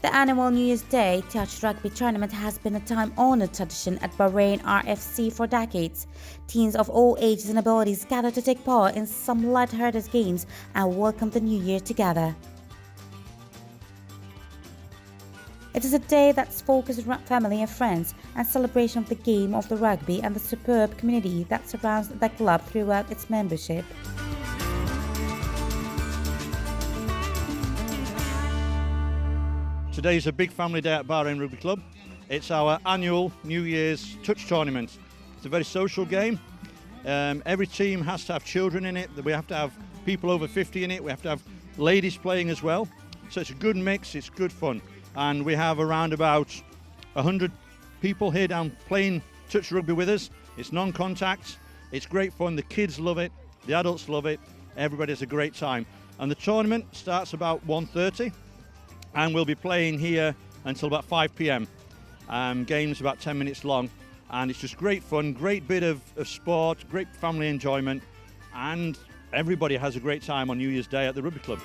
The annual New Year's Day touch rugby tournament has been a time-honored tradition at Bahrain RFC for decades. Teens of all ages and abilities gather to take part in some light-hearted games and welcome the new year together. It is a day that's focused around family and friends and celebration of the game of the rugby and the superb community that surrounds the club throughout its membership. Today is a big family day at Bahrain Rugby Club. It's our annual New Year's touch tournament. It's a very social game. Every team has to have children in it. We have to have people over 50 in it. We have to have ladies playing as well. So it's a good mix, it's good fun. And we have around about 100 people here down playing touch rugby with us. It's non-contact, it's great fun. The kids love it, the adults love it. Everybody has a great time. And the tournament starts about 1:30. And we'll be playing here until about 5 p.m. Games about 10 minutes long, and it's just great fun, great bit of sport, great family enjoyment, and everybody has a great time on New Year's Day at the rugby club.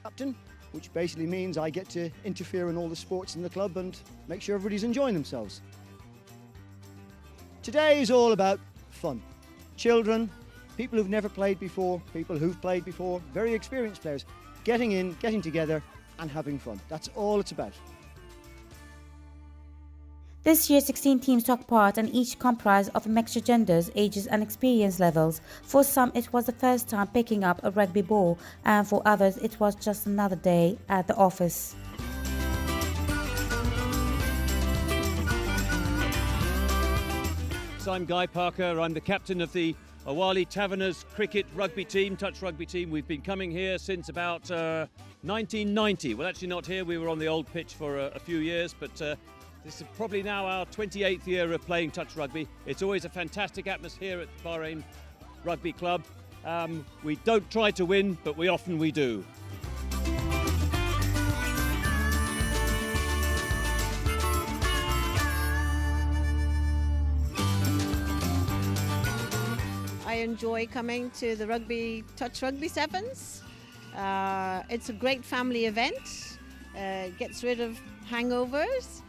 Captain, which basically means I get to interfere in all the sports in the club and make sure everybody's enjoying themselves. Today is all about fun. Children, people who've never played before, people who've played before, very experienced players, getting in, getting together and having fun. That's all it's about. This year, 16 teams took part and each comprised of a mixture of genders, ages and experience levels. For some, it was the first time picking up a rugby ball, and for others, it was just another day at the office. So I'm Guy Parker, I'm the captain of the Awali Taverners cricket rugby team, touch rugby team. We've been coming here since about 1990. Well, actually not here, we were on the old pitch for a few years, but this is probably now our 28th year of playing touch rugby. It's always a fantastic atmosphere at Bahrain Rugby Club. We don't try to win, but we do. I enjoy coming to the touch rugby sevens. It's a great family event. Gets rid of hangovers.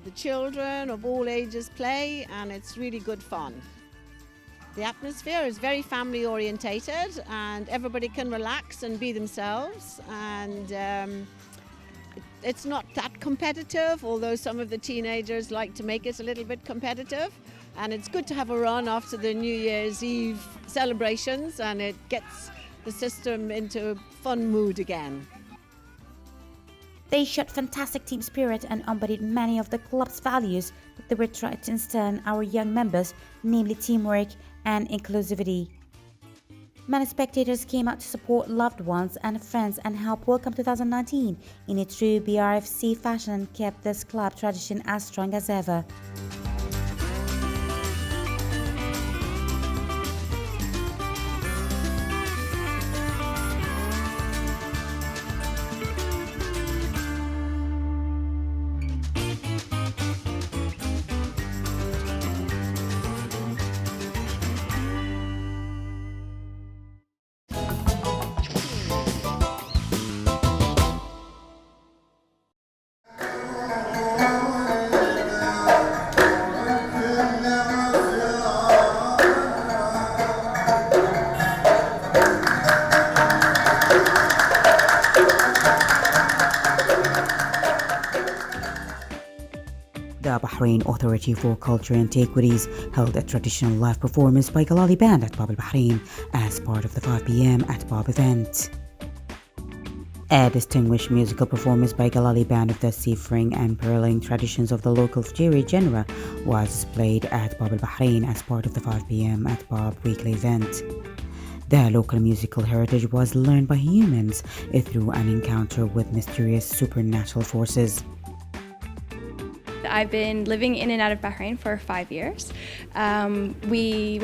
The children of all ages play, and it's really good fun. The atmosphere is very family orientated and everybody can relax and be themselves, and it's not that competitive, although some of the teenagers like to make it a little bit competitive, and it's good to have a run after the New Year's Eve celebrations, and it gets the system into a fun mood again. They showed fantastic team spirit and embodied many of the club's values that they were trying to instill in our young members, namely teamwork and inclusivity. Many spectators came out to support loved ones and friends and help welcome 2019 in a true BRFC fashion and kept this club tradition as strong as ever. The Bahrain Authority for Culture and Antiquities held a traditional live performance by Galali Band at Bab al-Bahrain as part of the 5 p.m. at Bab event. A distinguished musical performance by Galali Band of the seafaring and pearling traditions of the local Fujiri genre was displayed at Bab al-Bahrain as part of the 5 p.m. at Bab weekly event. The local musical heritage was learned by humans through an encounter with mysterious supernatural forces. The I've been living in and out of Bahrain for 5 years. When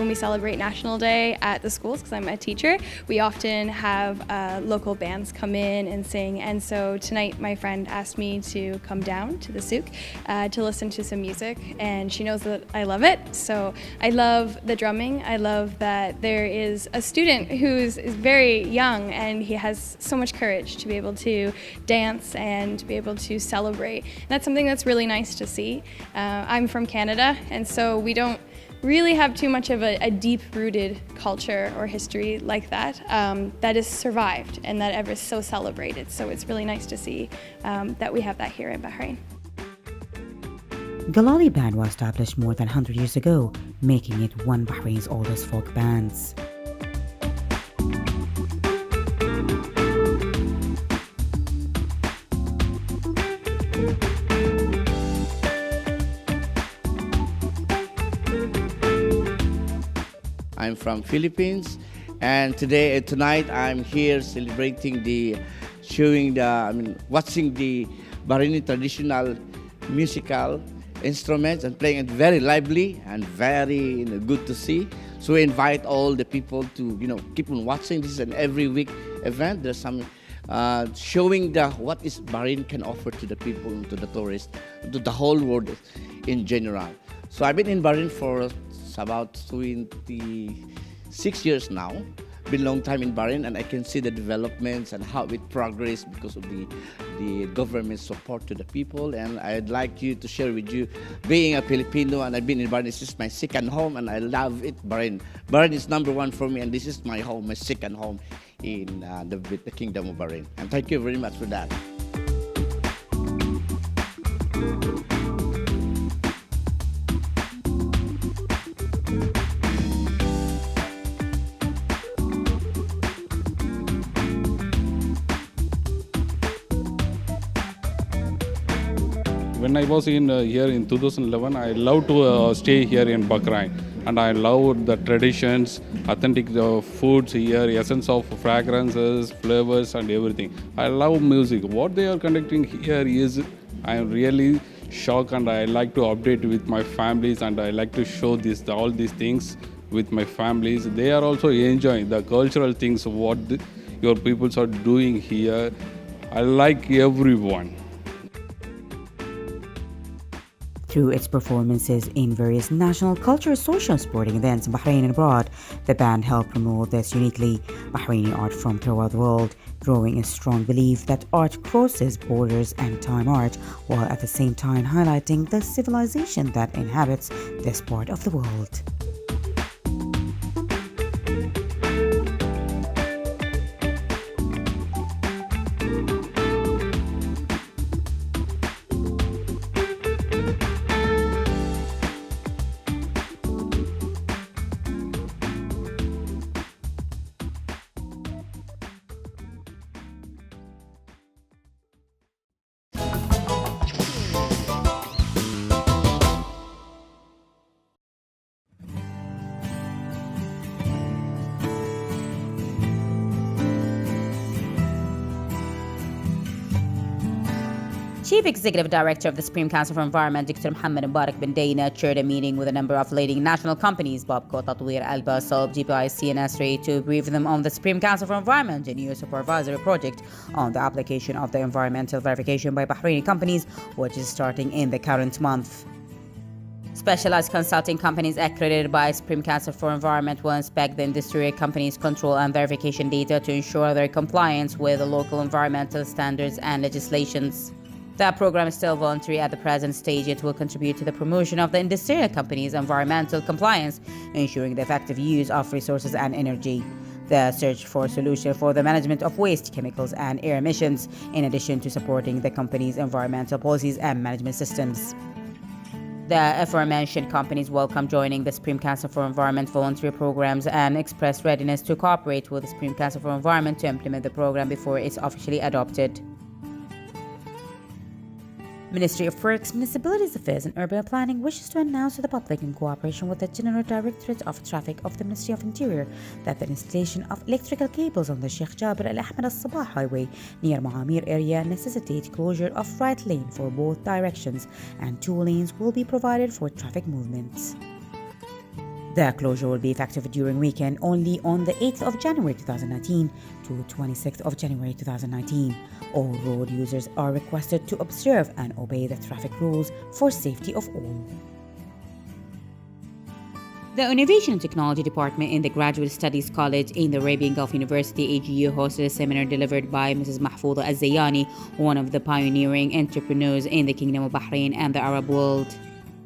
we celebrate National Day at the schools, because I'm a teacher, we often have local bands come in and sing. And so tonight my friend asked me to come down to the souk to listen to some music, and she knows that I love it. So I love the drumming. I love that there is a student who's very young and he has so much courage to be able to dance and to be able to celebrate. And that's something that's really nice to see. I'm from Canada, and so we don't really have too much of a deep-rooted culture or history like that that is survived and that ever is so celebrated. So it's really nice to see that we have that here in Bahrain. Galali Band was established more than 100 years ago, making it one of Bahrain's oldest folk bands. I'm from Philippines, and tonight I'm here celebrating watching the Bahraini traditional musical instruments and playing it very lively and very good to see. So we invite all the people to keep on watching. This is an every week event. There's some showing what is Bahrain can offer to the people, to the tourists, to the whole world in general. So I've been in Bahrain for about 26 years now. Been a long time in Bahrain, and I can see the developments and how it progressed because of the government support to the people. And I'd like to share with you, being a Filipino, and I've been in Bahrain. This is my second home, and I love it. Bahrain is number one for me, and this is my home, my second home in the Kingdom of Bahrain. And thank you very much for that. When I was here in 2011, I love to stay here in Bahrain, and I love the traditions, authentic foods here, essence of fragrances, flavors, and everything. I love music. What they are conducting here is, I am really shocked, and I like to update with my families, and I like to show all these things with my families. They are also enjoying the cultural things, what your peoples are doing here. I like everyone. Through its performances in various national, cultural, social, sporting events in Bahrain and abroad, the band helped promote this uniquely Bahraini art from throughout the world, drawing a strong belief that art crosses borders and time art, while at the same time highlighting the civilization that inhabits this part of the world. Chief Executive Director of the Supreme Council for Environment, Dr. Mohammed Mubarak bin Dana, chaired a meeting with a number of leading national companies, Babco, Tatweer, Alba, Solb, GPIC, and Asri, to brief them on the Supreme Council for Environment, a new supervisory project on the application of the environmental verification by Bahraini companies, which is starting in the current month. Specialized consulting companies accredited by Supreme Council for Environment will inspect the industry companies' control and verification data to ensure their compliance with the local environmental standards and legislations. That program is still voluntary at the present stage. It will contribute to the promotion of the industrial companies' environmental compliance, ensuring the effective use of resources and energy. The search for a solution for the management of waste, chemicals, and air emissions, in addition to supporting the company's environmental policies and management systems. The aforementioned companies welcome joining the Supreme Council for Environment voluntary programs and express readiness to cooperate with the Supreme Council for Environment to implement the program before it's officially adopted. Ministry of Works, Municipalities Affairs and Urban Planning wishes to announce to the public in cooperation with the General Directorate of Traffic of the Ministry of Interior that the installation of electrical cables on the Sheikh Jabir Al Ahmed Al Sabah Highway near Maamir area necessitate closure of right lane for both directions and 2 lanes will be provided for traffic movements. The closure will be effective during weekend only on the 8th of January 2019 to 26th of January 2019. All road users are requested to observe and obey the traffic rules for safety of all. The Innovation and Technology Department in the Graduate Studies College in the Arabian Gulf University AGU hosted a seminar delivered by Mrs. Mahfouza Al-Zayani, one of the pioneering entrepreneurs in the Kingdom of Bahrain and the Arab world.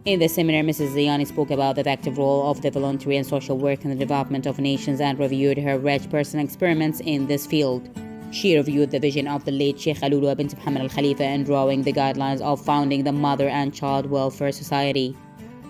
In the seminar, Mrs. Zayani spoke about the active role of the voluntary and social work in the development of nations and reviewed her rich personal experiments in this field. She reviewed the vision of the late Sheikh Alulwa bint Muhammad Al Khalifa in drawing the guidelines of founding the Mother and Child Welfare Society.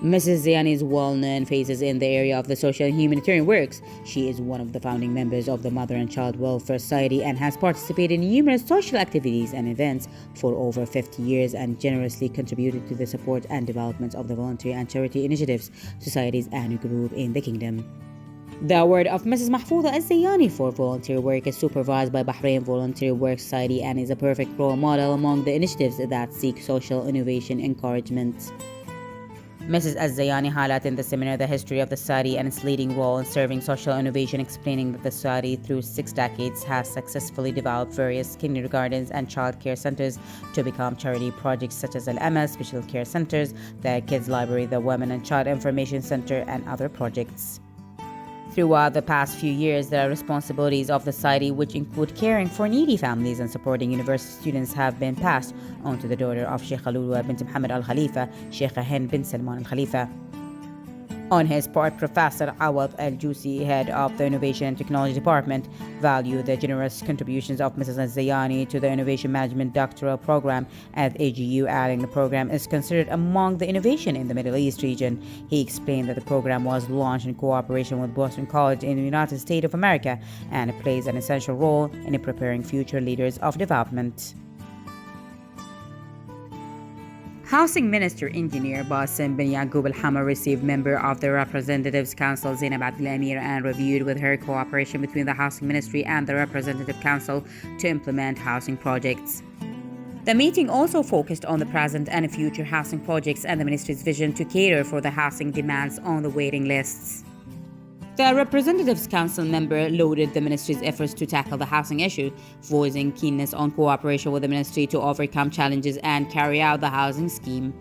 Mrs. Zayani's well-known faces in the area of the social and humanitarian works. She is one of the founding members of the Mother and Child Welfare Society and has participated in numerous social activities and events for over 50 years and generously contributed to the support and development of the voluntary and charity initiatives, societies and group in the kingdom. The award of Mrs. Mahfouza Al-Zayani for volunteer work is supervised by Bahrain Volunteer Work Society and is a perfect role model among the initiatives that seek social innovation encouragement. Mrs. Az-Zayani highlighted in the seminar the history of the society and its leading role in serving social innovation, explaining that the society through 6 decades has successfully developed various kindergartens and child care centers to become charity projects such as Al-Amal Special Care Centers, the Kids Library, the Women and Child Information Center, and other projects. Throughout the past few years, the responsibilities of the society, which include caring for needy families and supporting university students, have been passed on to the daughter of Sheikh Alulwa bint Muhammad Al Khalifa, Sheikh Hind bin Salman Al Khalifa. On his part, Professor Awad Al Jusi, head of the Innovation and Technology Department, valued the generous contributions of Mrs. Al-Zayani to the Innovation Management Doctoral Program at AGU, adding the program is considered among the innovation in the Middle East region. He explained that the program was launched in cooperation with Boston College in the United States of America and it plays an essential role in preparing future leaders of development. Housing Minister Engineer Basim bin Yaqub Al-Hamar received member of the Representatives Council Zainab Abdel Amir and reviewed with her cooperation between the Housing Ministry and the Representative Council to implement housing projects. The meeting also focused on the present and future housing projects and the Ministry's vision to cater for the housing demands on the waiting lists. The Representatives Council member lauded the Ministry's efforts to tackle the housing issue, voicing keenness on cooperation with the Ministry to overcome challenges and carry out the housing scheme.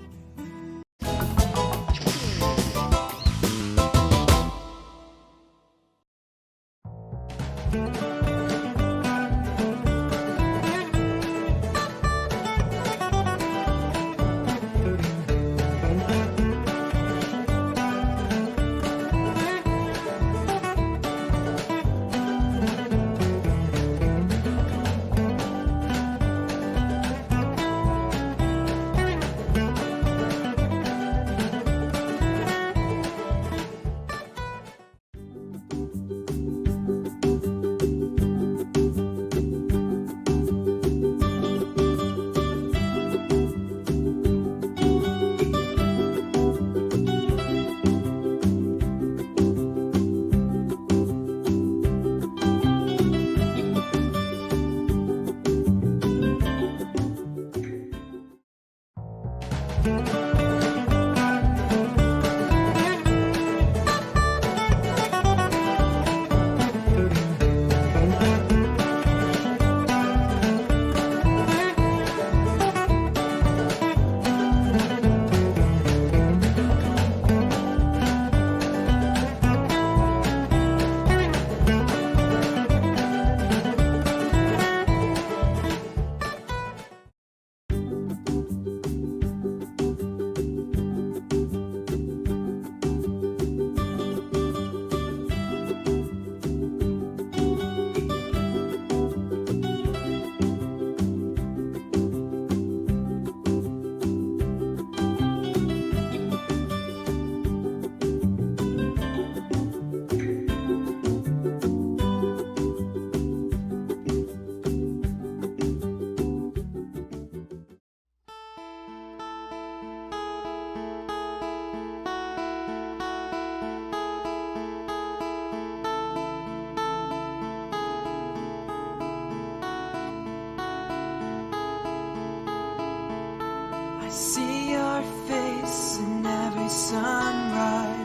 See your face in every sunrise.